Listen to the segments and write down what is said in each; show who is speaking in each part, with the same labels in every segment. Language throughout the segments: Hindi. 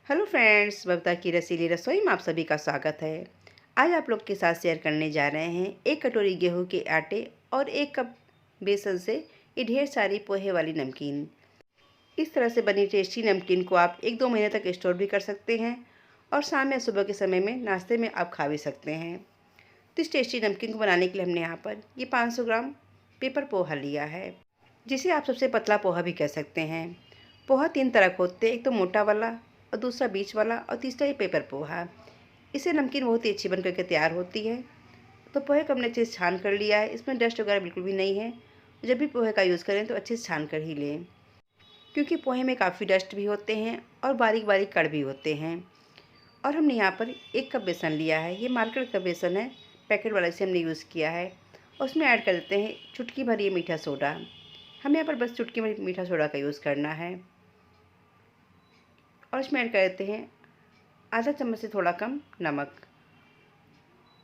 Speaker 1: हेलो फ्रेंड्स, बबीता की रसीली रसोई में आप सभी का स्वागत है। आज आप लोग के साथ शेयर करने जा रहे हैं 1 कटोरी गेहूं के आटे और 1 कप बेसन से ये ढेर सारी पोहे वाली नमकीन। इस तरह से बनी टेस्टी नमकीन को आप 1-2 महीने तक स्टोर भी कर सकते हैं और शाम या सुबह के समय में नाश्ते में आप खा भी सकते हैं। तो इस टेस्टी नमकीन को बनाने के लिए हमने यहाँ पर ये 500 ग्राम पेपर पोहा लिया है, जिसे आप सबसे पतला पोहा भी कह सकते हैं। पोहा 3 तरह के होते हैं, एक तो मोटा वाला और दूसरा बीच वाला और तीसरा ये पेपर पोहा। इससे नमकीन बहुत ही अच्छी बन करके तैयार होती है। तो पोहे को हमने अच्छे से छान कर लिया है, इसमें डस्ट वगैरह बिल्कुल भी नहीं है। जब भी पोहे का यूज़ करें तो अच्छे से छान कर ही लें, क्योंकि पोहे में काफ़ी डस्ट भी होते हैं और बारीक बारीक कण भी होते हैं। और हमने यहाँ पर 1 कप बेसन लिया है, ये मार्केट का बेसन है, पैकेट वाला से हमने यूज़ किया है। उसमें ऐड कर देते हैं चुटकी भर ये मीठा सोडा। हमें यहाँ पर बस चुटकी भर मीठा सोडा का यूज़ करना है। और इसमें ऐड कर देते हैं आधा चम्मच से थोड़ा कम नमक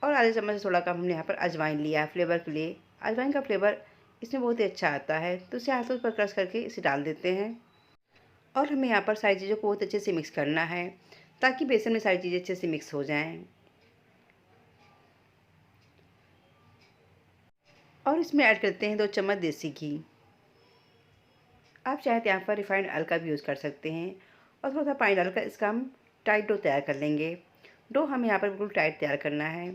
Speaker 1: और आधे चम्मच से थोड़ा कम हमने यहाँ पर अजवाइन लिया है फ्लेवर के लिए। अजवाइन का फ्लेवर इसमें बहुत ही अच्छा आता है, तो इसे हाथों पर क्रश करके इसे डाल देते हैं। और हमें यहाँ पर सारी चीज़ों को बहुत अच्छे से मिक्स करना है, ताकि बेसन में सारी चीज़ें अच्छे से मिक्स हो जाएं। और इसमें ऐड करते हैं 2 चम्मच देसी घी। आप चाहे तो यहाँ पर रिफाइंड ऑयल का भी यूज़ कर सकते हैं। और थोड़ा सा पानी डालकर इसका हम टाइट डो तैयार कर लेंगे। डो हमें यहाँ पर बिल्कुल टाइट तैयार करना है,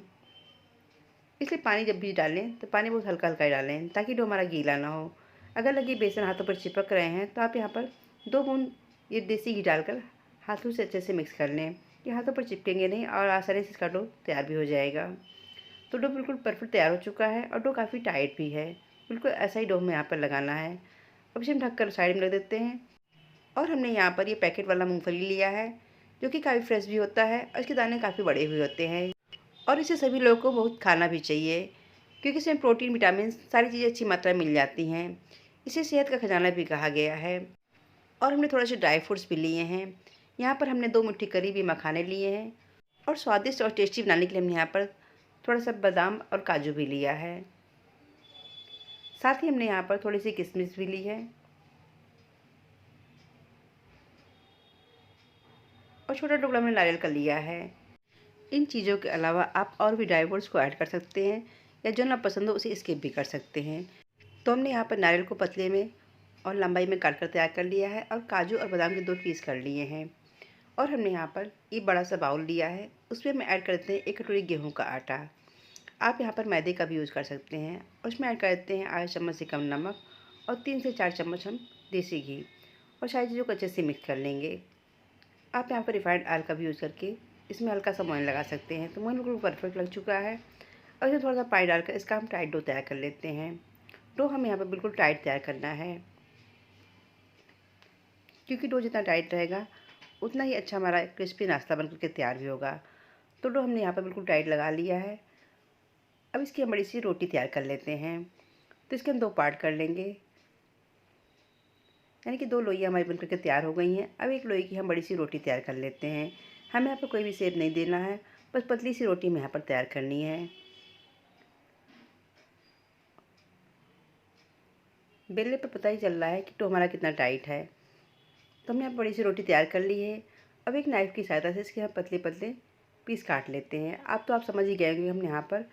Speaker 1: इसलिए पानी जब भी डालें तो पानी बहुत हल्का हल्का ही डालें, ताकि डो हमारा गीला ना हो। अगर लगे बेसन हाथों पर चिपक रहे हैं तो आप यहाँ पर 2 बूंद ये देसी घी डालकर हाथों से अच्छे से मिक्स कर लें। ये हाथों पर चिपकेंगे नहीं और आसानी से इसका डो तैयार भी हो जाएगा। तो डो बिल्कुल परफेक्ट तैयार हो चुका है और डो काफ़ी टाइट भी है। बिल्कुल ऐसा ही डो हमें यहाँ पर लगाना है। अब इसे हम ढककर साइड में रख देते हैं। और हमने यहाँ पर ये पैकेट वाला मूंगफली लिया है, जो कि काफ़ी फ्रेश भी होता है और इसके दाने काफ़ी बड़े भी होते हैं। और इसे सभी लोगों को बहुत खाना भी चाहिए, क्योंकि इसमें प्रोटीन, विटामिन सारी चीज़ें अच्छी मात्रा में मिल जाती हैं। इसे सेहत का खजाना भी कहा गया है। और हमने थोड़े से ड्राई फ्रूट्स भी लिए हैं। यहाँ पर हमने 2 मुट्ठी करी भी मखाने लिए हैं। और स्वादिष्ट और टेस्टी बनाने के लिए हमने यहाँ पर थोड़ा सा बादाम और काजू भी लिया है। साथ ही हमने यहाँ पर थोड़ी सी किशमिश भी ली है और छोटा टुकड़ा हमने नारियल का लिया है। इन चीज़ों के अलावा आप और भी ड्राई फ्रूट्स को ऐड कर सकते हैं, या जो ना पसंद हो उसे स्किप भी कर सकते हैं। तो हमने यहाँ पर नारियल को पतले में और लंबाई में काट कर तैयार कर लिया है और काजू और बादाम के 2 पीस कर लिए हैं। और हमने यहाँ पर ये बड़ा सा बाउल लिया है, उसमें हम ऐड करते हैं 1 कटोरी गेहूँ का आटा। आप यहाँ पर मैदे का भी यूज़ कर सकते हैं। और उसमें ऐड कर देते हैं आधा चम्मच से कम नमक और 3 से 4 चम्मच हम देसी घी, और सारी चीज़ों को अच्छे से मिक्स कर लेंगे। आप यहाँ पर रिफाइंड ऑयल का भी यूज़ करके इसमें हल्का सा मोइन लगा सकते हैं। तो मोइन बिल्कुल परफेक्ट लग चुका है। और इसमें थोड़ा सा पानी डालकर इसका हम टाइट डो तैयार कर लेते हैं। डो हमें यहाँ पर बिल्कुल टाइट तैयार करना है, क्योंकि डो जितना टाइट रहेगा उतना ही अच्छा हमारा क्रिस्पी नाश्ता बन करके तैयार भी होगा। तो डो हमने यहाँ पर बिल्कुल टाइट लगा लिया है। अब इसकी हम बड़ी सी रोटी तैयार कर लेते हैं। तो इसके हम 2 पार्ट कर लेंगे, यानी कि 2 लोइयाँ हमारी बन करके तैयार हो गई हैं। अब एक लोई की हम बड़ी सी रोटी तैयार कर लेते हैं। हमें यहाँ पर कोई भी शेप नहीं देना है, बस पतली सी रोटी हमें यहाँ पर तैयार करनी है। बेलने पर पता ही चल रहा है कि डो हमारा कितना टाइट है। तो हमने यहाँ बड़ी सी रोटी तैयार कर ली है। अब एक नाइफ़ की सहायता से इसके हम पतले पतले पीस काट लेते हैं। तो आप समझ ही गए होंगे हम यहाँ पर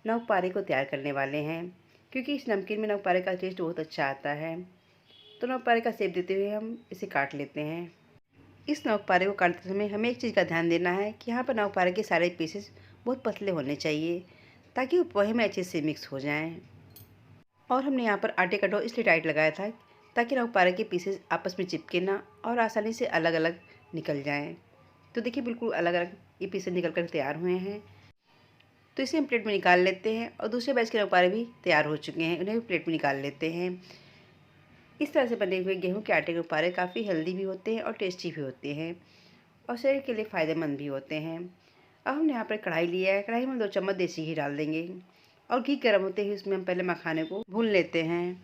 Speaker 1: नवपारे को तैयार करने वाले हैं, क्योंकि इस नमकीन में नवपारे का टेस्ट बहुत अच्छा आता है। तो नवपारे का शेप देते हुए हम इसे काट लेते हैं। इस नवपारे को काटते समय हमें एक चीज़ का ध्यान देना है कि यहाँ पर नवपारे के सारे पीसेस बहुत पतले होने चाहिए, ताकि वो पोहे में अच्छे से मिक्स हो जाएं। और हमने यहाँ पर आटे का डो इसलिए टाइट लगाया था, ताकि नवपारे के पीसेस आपस में चिपके ना और आसानी से अलग अलग निकल जाएं। तो देखिए बिल्कुल अलग अलग ये पीसेस निकल कर तैयार हुए हैं। तो इसे हम प्लेट में निकाल लेते हैं। और दूसरे बैच के नवपारे भी तैयार हो चुके हैं, उन्हें भी प्लेट में निकाल लेते हैं। इस तरह से बने हुए गेहूं के आटे के नवपारे काफ़ी हेल्दी भी होते हैं और टेस्टी भी होते हैं, और शरीर के लिए फ़ायदेमंद भी होते हैं। अब हमने यहाँ पर कढ़ाई लिया है, कढ़ाई में 2 चम्मच देसी घी डाल देंगे। और घी गर्म होते ही उसमें हम पहले मखाने को भून लेते हैं।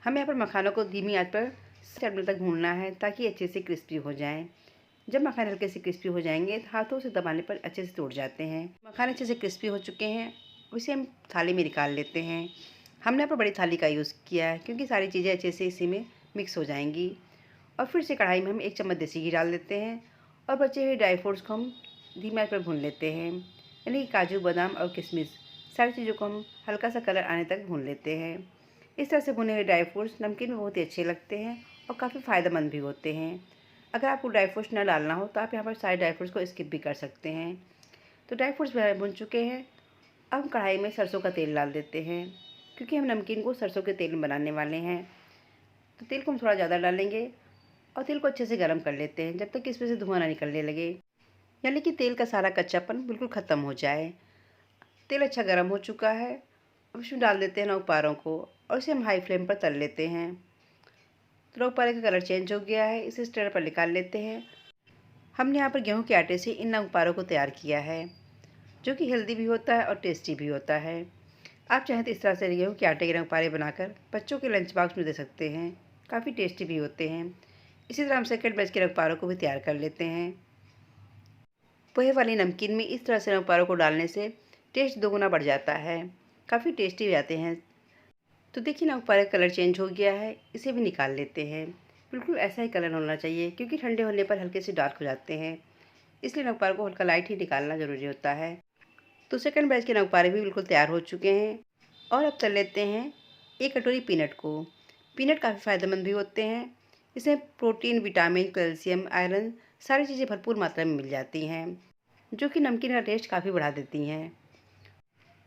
Speaker 1: हमें यहाँ पर मखानों को धीमी आंच पर 7 मिनट तक भूनना है, ताकि अच्छे से क्रिस्पी हो जाएं। जब मखाने हल्के से क्रिस्पी हो जाएंगे तो हाथों से दबाने पर अच्छे से टूट जाते हैं। मखाने अच्छे से क्रिस्पी हो चुके हैं, उसे हम थाली में निकाल लेते हैं। हमने यहाँ पर बड़ी थाली का यूज़ किया है, क्योंकि सारी चीज़ें अच्छे से इसी में मिक्स हो जाएंगी। और फिर से कढ़ाई में हम 1 चम्मच देसी घी डाल देते हैं और बचे हुए ड्राई फ्रूट्स को हम धीमी आंच पर भून लेते हैं, यानी कि काजू, बादाम और किशमिश सारी चीज़ों को हम हल्का सा कलर आने तक भून लेते हैं। इस तरह से भुने हुए ड्राई फ्रूट्स नमकीन में बहुत ही अच्छे लगते हैं और काफ़ी फ़ायदेमंद भी होते हैं। अगर आपको ड्राई फ्रूट्स ना डालना हो तो आप यहाँ पर सारे ड्राई फ्रूट्स को स्किप भी कर सकते हैं। तो ड्राई फ्रूट्स भुन चुके हैं। अब हम कढ़ाई में सरसों का तेल डाल देते हैं, क्योंकि हम नमकीन को सरसों के तेल में बनाने वाले हैं। तो तेल को हम थोड़ा ज़्यादा डालेंगे और तेल को अच्छे से गर्म कर लेते हैं, जब तक इसमें से धुआं ना निकलने लगे, यानी कि तेल का सारा कच्चापन बिल्कुल ख़त्म हो जाए। तेल अच्छा गर्म हो चुका है। अब इसमें डाल देते हैं नौपारों को और इसे हम हाई फ्लेम पर तल लेते हैं। तो नौपारे का कलर चेंज हो गया है, इसे स्टेयर पर निकाल लेते हैं। हमने यहाँ पर गेहूं के आटे से इन नौपारों को तैयार किया है, जो कि हेल्दी भी होता है और टेस्टी भी होता है। आप चाहें तो इस तरह से गेहूं के आटे के नौपारे बनाकर बच्चों के लंच बॉक्स में दे सकते हैं, काफ़ी टेस्टी भी होते हैं। इसी तरह हम सेकंड बैच के नौपारों को भी तैयार कर लेते हैं। पोहे वाली नमकीन में इस तरह से नौपारों को डालने से टेस्ट दोगुना बढ़ जाता है, काफ़ी टेस्टी हो जाते हैं। तो देखिए नौपारे का कलर चेंज हो गया है, इसे भी निकाल लेते हैं। बिल्कुल ऐसा ही कलर होना चाहिए, क्योंकि ठंडे होने पर हल्के से डार्क हो जाते हैं, इसलिए नौपारे को हल्का लाइट ही निकालना ज़रूरी होता है। तो सेकंड बैच के नौपारे भी बिल्कुल तैयार हो चुके हैं। और अब तल लेते हैं 1 कटोरी पीनट को। पीनट काफ़ी फ़ायदेमंद भी होते हैं, इसमें प्रोटीन, विटामिन, कैल्शियम, आयरन सारी चीज़ें भरपूर मात्रा में मिल जाती हैं, जो कि नमकीन का टेस्ट काफ़ी बढ़ा देती हैं।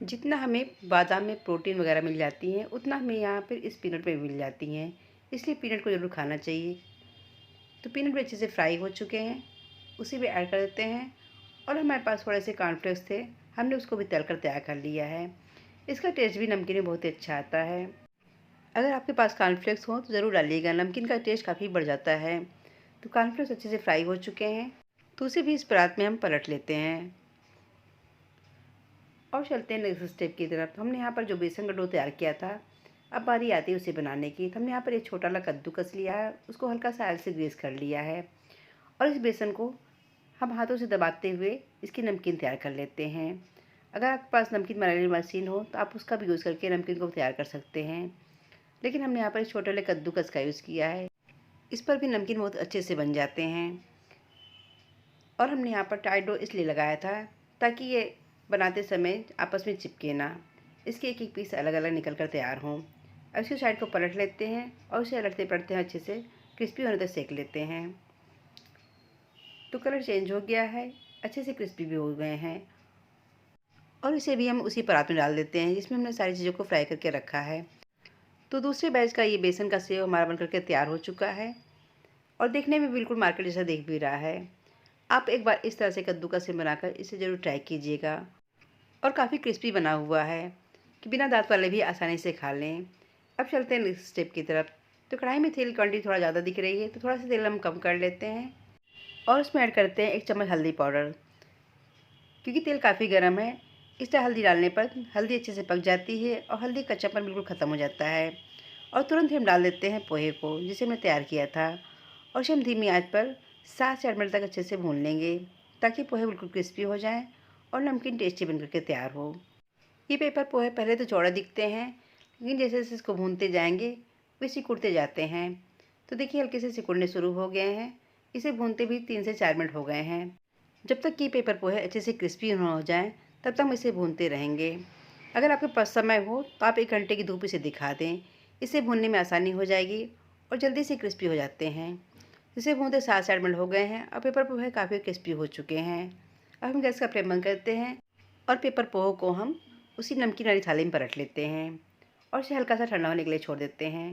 Speaker 1: जितना हमें बादाम में प्रोटीन वगैरह मिल जाती हैं, उतना हमें यहाँ पर इस पीनट में मिल जाती हैं, इसलिए पीनट को ज़रूर खाना चाहिए। तो पीनट भी अच्छे से फ्राई हो चुके हैं, उसी में ऐड कर देते हैं। और हमारे पास थोड़े से कॉर्नफ्लेक्स थे, हमने उसको भी तल कर तैयार कर लिया है। इसका टेस्ट भी नमकीन में बहुत ही अच्छा आता है। अगर आपके पास कॉर्नफ्लेक्स हो तो ज़रूर डालिएगा, नमकीन का टेस्ट काफ़ी बढ़ जाता है। तो कॉर्नफ्लेक्स अच्छे से फ्राई हो चुके हैं, तो उसे भी इस परात में हम पलट लेते हैं और चलते हैं नेक्स्ट स्टेप की तरफ। तो हमने यहाँ पर जो बेसन का डो तैयार किया था, अब बारी आती है उसे बनाने की। तो हमने यहाँ पर एक छोटा वाला कद्दूकस लिया है, उसको हल्का सा ऑयल से ग्रीस कर लिया है और इस बेसन को हम हाथों से दबाते हुए इसकी नमकीन तैयार कर लेते हैं। अगर आपके पास नमकीन बनाने वाली मशीन हो तो आप उसका भी यूज़ करके नमकीन को तैयार कर सकते हैं, लेकिन हमने यहाँ पर इस छोटे वाले कद्दूकस का यूज़ किया है। इस पर भी नमकीन बहुत अच्छे से बन जाते हैं। और हमने यहाँ पर टाइट डो इसलिए लगाया था ताकि ये बनाते समय आपस में चिपके ना, इसके एक एक पीस अलग अलग निकल कर तैयार हों। अब इसकी साइड को पलट लेते हैं और इसे पलटते पलटते हैं अच्छे से क्रिस्पी होने तक सेक लेते हैं। तो कलर चेंज हो गया है, अच्छे से क्रिस्पी भी हो गए हैं। और इसे भी हम उसी परात में डाल देते हैं जिसमें हमने सारी चीज़ों को फ्राई करके रखा है। तो दूसरे बैच का ये बेसन का सेव हमारा बन करके तैयार हो चुका है और देखने में बिल्कुल मार्केट जैसा दिख भी रहा है। आप एक बार इस तरह से कद्दूकस से बनाकर इसे ज़रूर ट्राई कीजिएगा। और काफ़ी क्रिस्पी बना हुआ है कि बिना दांत वाले भी आसानी से खा लें। अब चलते हैं नेक्स्ट स्टेप की तरफ। तो कढ़ाई में तेल क्वांटिटी थोड़ा ज़्यादा दिख रही है, तो थोड़ा सा तेल हम कम कर लेते हैं और उसमें ऐड करते हैं 1 चम्मच हल्दी पाउडर। क्योंकि तेल काफ़ी गर्म है, इस तरह हल्दी डालने पर हल्दी अच्छे से पक जाती है और हल्दी कच्चापन बिल्कुल ख़त्म हो जाता है। और तुरंत ही हम डाल देते हैं पोहे को, जिसे हमने तैयार किया था, और इसे हम धीमी आंच पर 7 से 8 मिनट तक अच्छे से भून लेंगे, ताकि पोहे बिल्कुल क्रिस्पी हो जाएं और नमकीन टेस्टी बन करके तैयार हो। ये पेपर पोहे पहले तो चौड़े दिखते हैं, लेकिन जैसे जैसे इसको भूनते जाएंगे वे सिकुड़ते जाते हैं। तो देखिए हल्के से सिकुड़ने शुरू हो गए हैं, इसे भूनते भी 3 से 4 मिनट हो गए हैं। जब तक कि पेपर पोहे अच्छे से क्रिस्पी ना हो जाएं, तब तक हम इसे भूनते रहेंगे। अगर आपके पास समय हो तो आप 1 घंटे की धूप इसे दिखा दें, इसे भूनने में आसानी हो जाएगी और जल्दी से क्रिस्पी हो जाते हैं। इसे भूनते 7 से 8 मिनट हो गए हैं और पेपर पोहे काफ़ी क्रिस्पी हो चुके हैं। अब हम गैस का फ्लेम बंद करते हैं और पेपर पोहे को हम उसी नमकीन वाली थाली में पलट लेते हैं और इसे हल्का सा ठंडा होने के लिए छोड़ देते हैं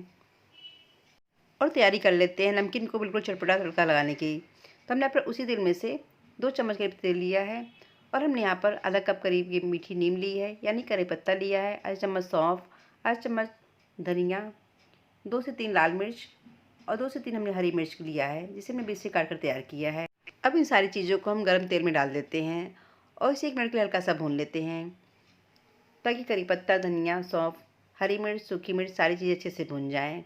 Speaker 1: और तैयारी कर लेते हैं नमकीन को बिल्कुल चटपटा तड़का लगाने की। तो हमने यहाँ पर उसी तेल में से 2 चम्मच करीब तेल लिया है और हमने यहाँ पर आधा कप करीब ये मीठी नीम ली है, यानी करी पत्ता लिया है, आधा चम्मच सौंफ, आधा चम्मच धनिया, 2 से 3 लाल मिर्च और 2 से 3 हमने हरी मिर्च लिया है, जिसे हमने बीच से काट कर तैयार किया है। अब इन सारी चीज़ों को हम गर्म तेल में डाल देते हैं और इसे 1 मिनट के लिए हल्का सा भून लेते हैं, ताकि करी पत्ता, धनिया, सौंफ, हरी मिर्च, सूखी मिर्च सारी चीज़ें अच्छे से भुन जाएँ।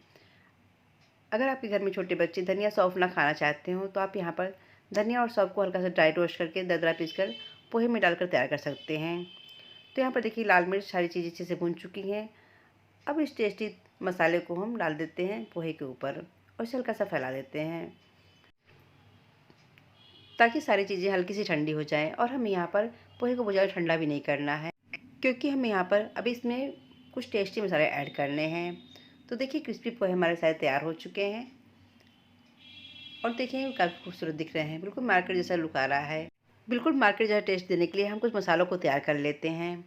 Speaker 1: अगर आपके घर में छोटे बच्चे धनिया सौंफ ना खाना चाहते हो तो आप यहाँ पर धनिया और सौंफ को हल्का सा ड्राई रोस्ट करके दरदरा पीसकर पोहे में डालकर तैयार कर सकते हैं। तो यहाँ पर देखिए लाल मिर्च सारी चीज़ें अच्छे से भुन चुकी हैं। अब इस टेस्टी मसाले को हम डाल देते हैं पोहे के ऊपर और इसे हल्का सा फैला देते हैं। ताकि सारी चीज़ें हल्की सी ठंडी हो जाएँ। और हमें यहाँ पर पोहे को बहुत ज़्यादा ठंडा भी नहीं करना है, क्योंकि हमें यहाँ पर अभी इसमें कुछ टेस्टी मसाले ऐड करने हैं। तो देखिए क्रिस्पी पोहे हमारे सारे तैयार हो चुके हैं और देखिए काफ़ी खूबसूरत दिख रहे हैं, बिल्कुल मार्केट जैसा लुक आ रहा है। बिल्कुल मार्केट जैसा टेस्ट देने के लिए हम कुछ मसालों को तैयार कर लेते हैं।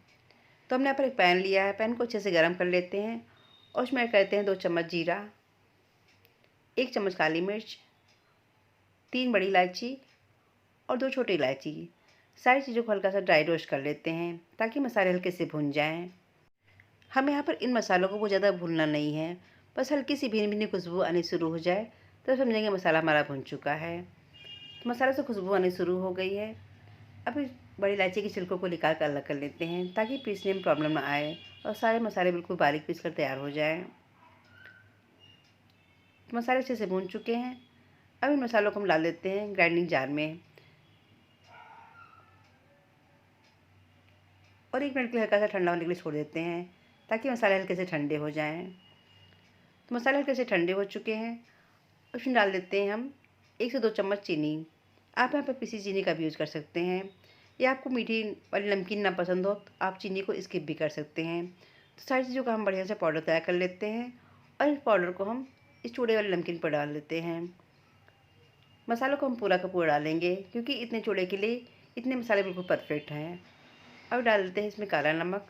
Speaker 1: तो हमने यहाँ पर एक पैन लिया है, पैन को अच्छे से गर्म कर लेते हैं और उसमें ऐड करते हैं 2 चम्मच जीरा, 1 चम्मच काली मिर्च, 3 बड़ी इलायची और 2 छोटी इलायची। सारी चीज़ों को हल्का सा ड्राई रोस्ट कर लेते हैं ताकि मसाले हल्के से भुन जाएँ। हमें यहाँ पर इन मसालों को बहुत ज़्यादा भूनना नहीं है, बस हल्की सी भीनी-भीनी खुशबू आनी शुरू हो जाए तो समझेंगे मसाला हमारा भुन चुका है। तो मसाले से खुशबू आनी शुरू हो गई है। अब इस बड़ी इलायची के छिलकों को निकाल कर अलग कर लेते हैं ताकि पीसने में प्रॉब्लम ना आए और सारे मसाले बिल्कुल बारीक पीस कर तैयार हो जाएँ। तो मसाले अच्छे से भून चुके हैं। अब इन मसालों को हम डाल देते हैं ग्राइंडिंग जार में और 1 मिनट के लिए हल्का सा ठंडा होने के लिए छोड़ देते हैं ताकि मसाले हल्के से ठंडे हो जाएँ। तो मसाले हल्के से ठंडे हो चुके हैं। उसमें डाल देते हैं हम 1 से 2 चम्मच चीनी। आप यहाँ पर पिसी चीनी का भी यूज़ कर सकते हैं, या आपको मीठी वाली नमकीन ना पसंद हो तो आप चीनी को स्किप भी कर सकते हैं। तो सारी चीज़ों का हम बढ़िया से पाउडर तैयार कर लेते हैं और इस पाउडर को हम इस चूड़े वाली नमकीन पर डाल देते हैं। मसालों को हम पूरा का पूरा डालेंगे क्योंकि इतने चूड़े के लिए इतने मसाले बिल्कुल परफेक्ट हैं। अब डाल देते हैं इसमें काला नमक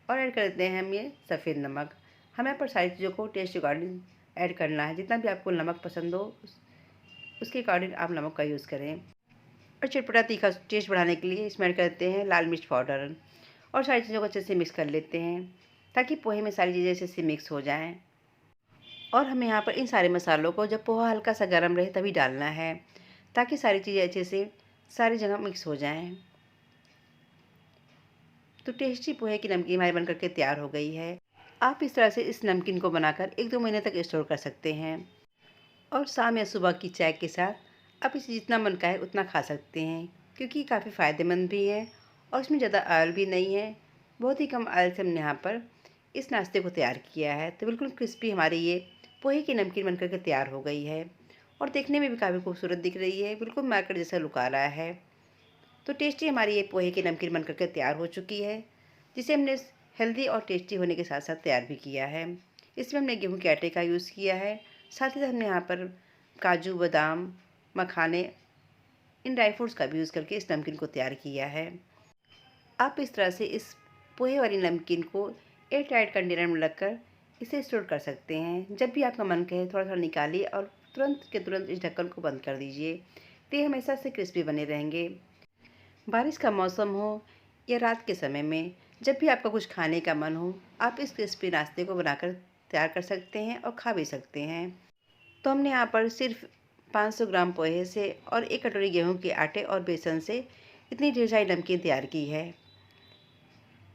Speaker 1: और ऐड कर देते हैं हम ये सफ़ेद नमक। हमें यहाँ पर सारी चीज़ों को टेस्ट अकॉर्डिंग ऐड करना है, जितना भी आपको नमक पसंद हो उसके अकॉर्डिंग आप नमक का यूज़ करें। और चटपटा तीखा टेस्ट बढ़ाने के लिए इसमें ऐड करते हैं लाल मिर्च पाउडर और सारी चीज़ों को अच्छे से मिक्स कर लेते हैं ताकि पोहे में सारी चीज़ें अच्छे से मिक्स हो जाएँ। और हमें यहाँ पर इन सारे मसालों को जब पोहा हल्का सा गर्म रहे तभी डालना है ताकि सारी चीज़ें अच्छे से सारी जगह मिक्स हो जाएँ। तो टेस्टी पोहे की नमकीन हमारी बनकर के तैयार हो गई है। आप इस तरह से इस नमकीन को बनाकर 1-2 महीने तक स्टोर कर सकते हैं और शाम या सुबह की चाय के साथ आप इसे जितना मन का है उतना खा सकते हैं, क्योंकि काफ़ी फ़ायदेमंद भी है और इसमें ज़्यादा ऑयल भी नहीं है। बहुत ही कम ऑयल से हमने यहाँ पर इस नाश्ते को तैयार किया है। तो बिल्कुल क्रिस्पी हमारी ये पोहे की नमकीन बनकर के तैयार हो गई है और देखने में भी काफ़ी खूबसूरत दिख रही है, बिल्कुल मार्केट जैसा लुक आ रहा है। तो टेस्टी हमारी ये पोहे की नमकीन बनकर के तैयार हो चुकी है, जिसे हमने हेल्दी और टेस्टी होने के साथ साथ तैयार भी किया है। इसमें हमने गेहूं के आटे का यूज़ किया है, साथ ही साथ हमने यहाँ पर काजू, बादाम, मखाने, इन ड्राई फ्रूट्स का भी यूज़ करके इस नमकीन को तैयार किया है। आप इस तरह से इस पोहे वाली नमकीन को एयर टाइट कंटेनर में रखकर इसे स्टोर कर सकते हैं। जब भी आपका मन कहे थोड़ा थोड़ा निकालिए और तुरंत के तुरंत इस ढक्कन को बंद कर दीजिए, तो ये हमेशा से क्रिस्पी बने रहेंगे। बारिश का मौसम हो या रात के समय में, जब भी आपका कुछ खाने का मन हो, आप इस क्रिस्पी नाश्ते को बनाकर तैयार कर सकते हैं और खा भी सकते हैं। तो हमने यहाँ पर सिर्फ 500 ग्राम पोहे से और 1 कटोरी गेहूं के आटे और बेसन से इतनी ढेर सारी नमकीन तैयार की है।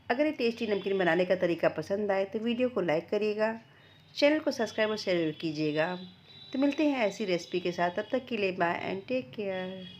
Speaker 1: अगर ये टेस्टी नमकीन बनाने का तरीका पसंद आए तो वीडियो को लाइक करिएगा, चैनल को सब्सक्राइब और शेयर कीजिएगा। तो मिलते हैं ऐसी रेसिपी के साथ, तब तक के लिए बाय एंड टेक केयर।